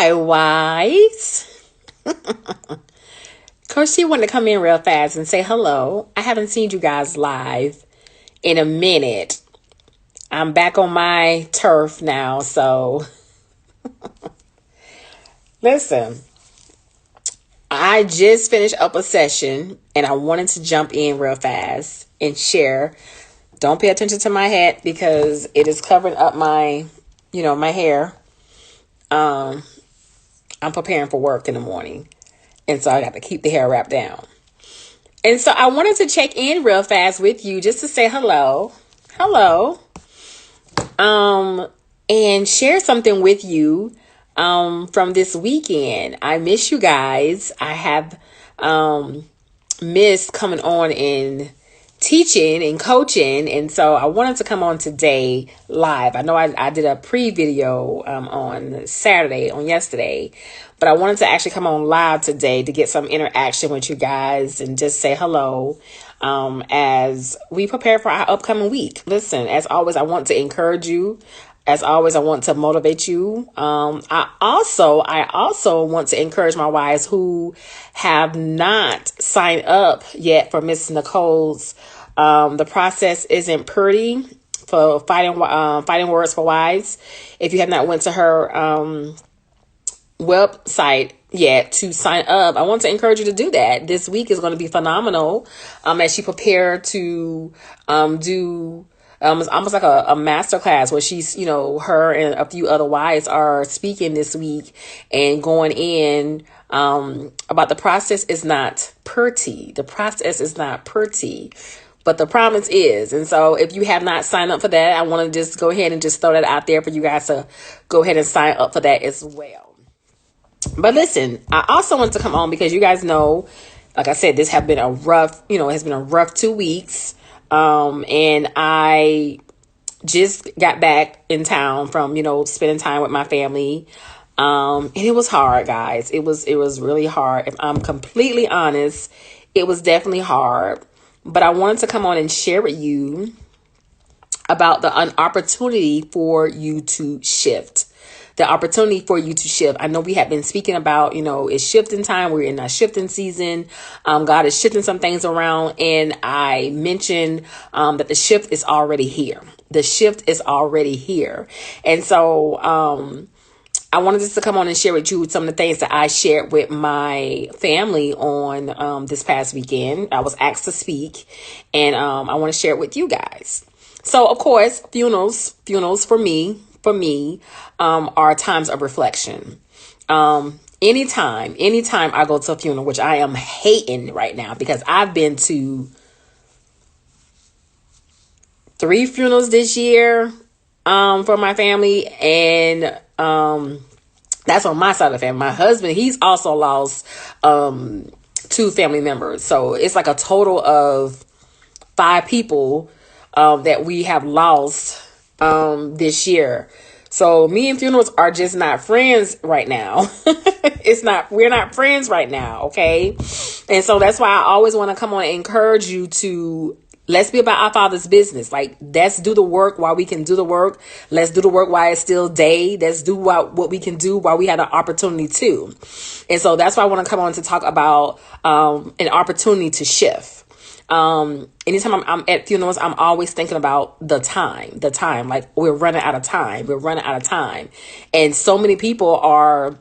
Hi, wives. Coach C wanted to come in real fast and say hello. I haven't seen you guys live in a minute. I'm back on my turf now, so listen. I just finished up a session and I wanted to jump in real fast and share. Don't pay attention to my hat because it is covering up my hair. I'm preparing for work in the morning. And so I got to keep the hair wrapped down. And so I wanted to check in real fast with you just to say hello. Hello. And share something with you from this weekend. I miss you guys. I have missed coming on and teaching and coaching, and so I wanted to come on today live. I know I did a pre-video on yesterday, but I wanted to actually come on live today to get some interaction with you guys and just say hello as we prepare for our upcoming week. Listen, as always, I want to encourage you. As always, I want to motivate you. I also want to encourage my wives who have not signed up yet for Miss Nicole's. The process isn't pretty for fighting words for wives. If you have not went to her website yet to sign up, I want to encourage you to do that. This week is going to be phenomenal as she prepared to do. It's almost like a master class where she's, her and a few other wives are speaking this week and going in about the process is not pretty. The process is not pretty, but the promise is. And so if you have not signed up for that, I want to just go ahead and just throw that out there for you guys to go ahead and sign up for that as well. But listen, I also want to come on because you guys know, like I said, this has been a rough 2 weeks. And I just got back in town from, spending time with my family. And it was hard, guys. It was really hard. If I'm completely honest, it was definitely hard, but I wanted to come on and share with you about an opportunity for you to shift. The opportunity for you to shift. I know we have been speaking about, it's shifting time. We're in a shifting season. God is shifting some things around. And I mentioned that the shift is already here. The shift is already here. And so I wanted just to come on and share with you some of the things that I shared with my family on this past weekend. I was asked to speak, and I want to share it with you guys. So, of course, funerals for me are times of reflection. Anytime I go to a funeral, which I am hating right now because I've been to 3 funerals this year for my family, and that's on my side of the family. My husband, he's also lost 2 family members, so it's like a total of 5 people that we have lost this year. So me and funerals are just not friends right now. We're not friends right now. Okay. And so that's why I always want to come on and encourage you to, let's be about our Father's business. Like, let's do the work while we can do the work. Let's do the work while it's still day. Let's do what we can do while we have an opportunity to. And so that's why I want to come on to talk about an opportunity to shift. Anytime I'm at funerals, I'm always thinking about the time, like we're running out of time. And so many people are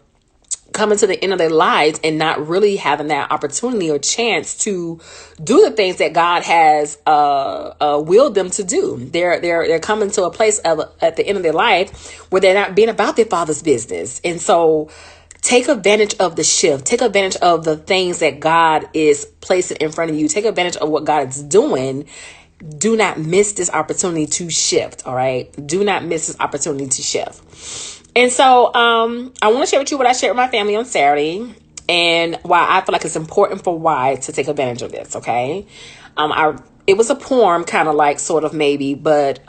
coming to the end of their lives and not really having that opportunity or chance to do the things that God has willed them to do. They're coming to a place at the end of their life where they're not being about their Father's business. And so take advantage of the shift. Take advantage of the things that God is placing in front of you. Take advantage of what God is doing. Do not miss this opportunity to shift. All right. Do not miss this opportunity to shift. And so I want to share with you what I shared with my family on Saturday and why I feel like it's important for wives to take advantage of this. OK, it was a poem, kind of like sort of maybe, but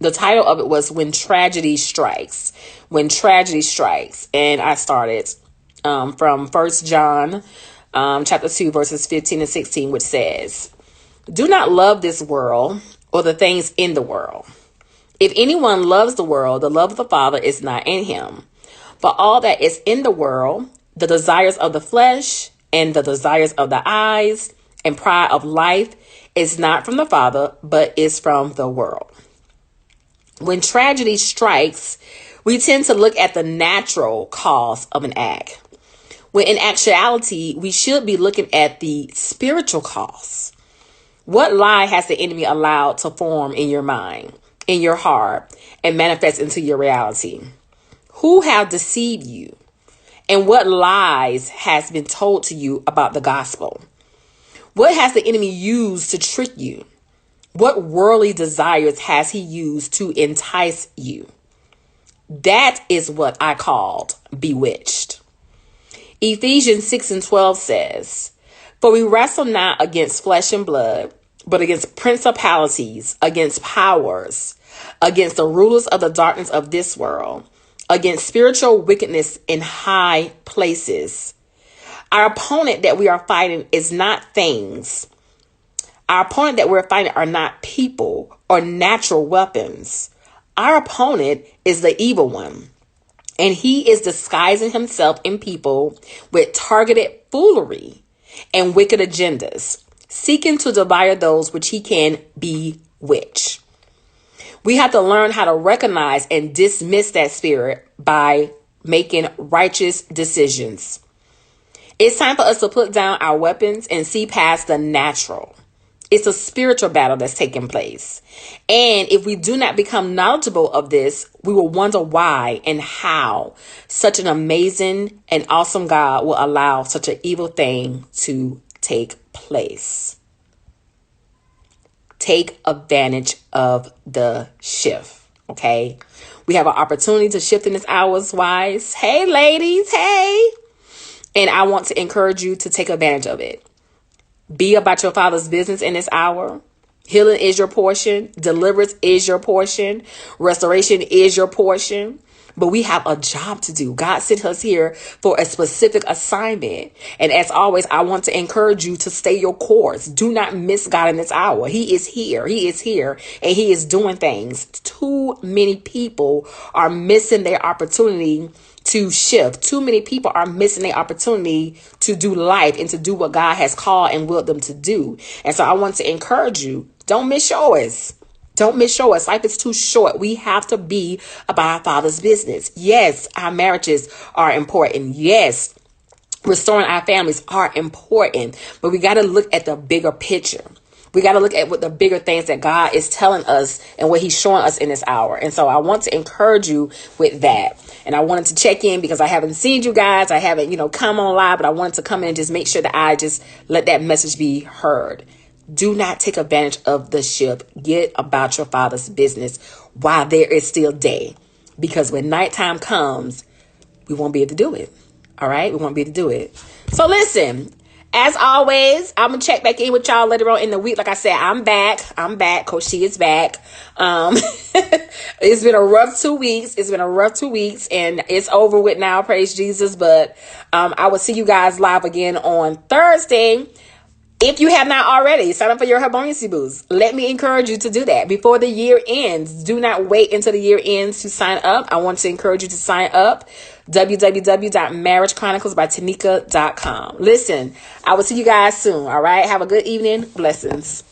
the title of it was When Tragedy Strikes. When Tragedy Strikes. And I started from 1 John chapter 2, verses 15 and 16, which says, "Do not love this world or the things in the world. If anyone loves the world, the love of the Father is not in him. For all that is in the world, the desires of the flesh and the desires of the eyes and pride of life is not from the Father, but is from the world. When tragedy strikes, we tend to look at the natural cause of an act, when in actuality, we should be looking at the spiritual cause. What lie has the enemy allowed to form in your mind, in your heart, and manifest into your reality? Who have deceived you? And what lies has been told to you about the gospel? What has the enemy used to trick you? What worldly desires has he used to entice you? That is what I called bewitched. Ephesians.6 says, "For we wrestle not against flesh and blood, but against principalities, against powers, against the rulers of the darkness of this world, against spiritual wickedness in high places." Our opponent that we are fighting is not things. Our opponent that we're fighting are not people or natural weapons. Our opponent is the evil one, and he is disguising himself in people with targeted foolery and wicked agendas, seeking to devour those which he can bewitch. We have to learn how to recognize and dismiss that spirit by making righteous decisions. It's time for us to put down our weapons and see past the natural. It's a spiritual battle that's taking place. And if we do not become knowledgeable of this, we will wonder why and how such an amazing and awesome God will allow such an evil thing to take place. Take advantage of the shift. Okay. We have an opportunity to shift in this hour's wise. Hey, ladies. Hey. And I want to encourage you to take advantage of it. Be about your Father's business in this hour. Healing is your portion. Deliverance is your portion. Restoration is your portion. But we have a job to do. God sent us here for a specific assignment. And as always, I want to encourage you to stay your course. Do not miss God in this hour. He is here. He is here. And he is doing things. Too many people are missing their opportunity to shift. Too many people are missing the opportunity to do life and to do what God has called and willed them to do. And so I want to encourage you, don't miss yours. Don't miss yours. Life is too short. We have to be about our Father's business. Yes, our marriages are important. Yes, restoring our families are important. But we got to look at the bigger picture. We got to look at what the bigger things that God is telling us and what he's showing us in this hour. And so I want to encourage you with that. And I wanted to check in because I haven't seen you guys. I haven't, come on live, but I wanted to come in and just make sure that I just let that message be heard. Do not take advantage of the shift. Get about your Father's business while there is still day. Because when nighttime comes, we won't be able to do it. All right? We won't be able to do it. So listen, as always, I'm going to check back in with y'all later on in the week. Like I said, I'm back. Coach She is back. It's been a rough 2 weeks. And it's over with now. Praise Jesus. But I will see you guys live again on Thursday. If you have not already, sign up for your Harmonious Boost. Let me encourage you to do that before the year ends. Do not wait until the year ends to sign up. I want to encourage you to sign up. www.marriagechroniclesbytanika.com. Listen, I will see you guys soon. All right. Have a good evening. Blessings.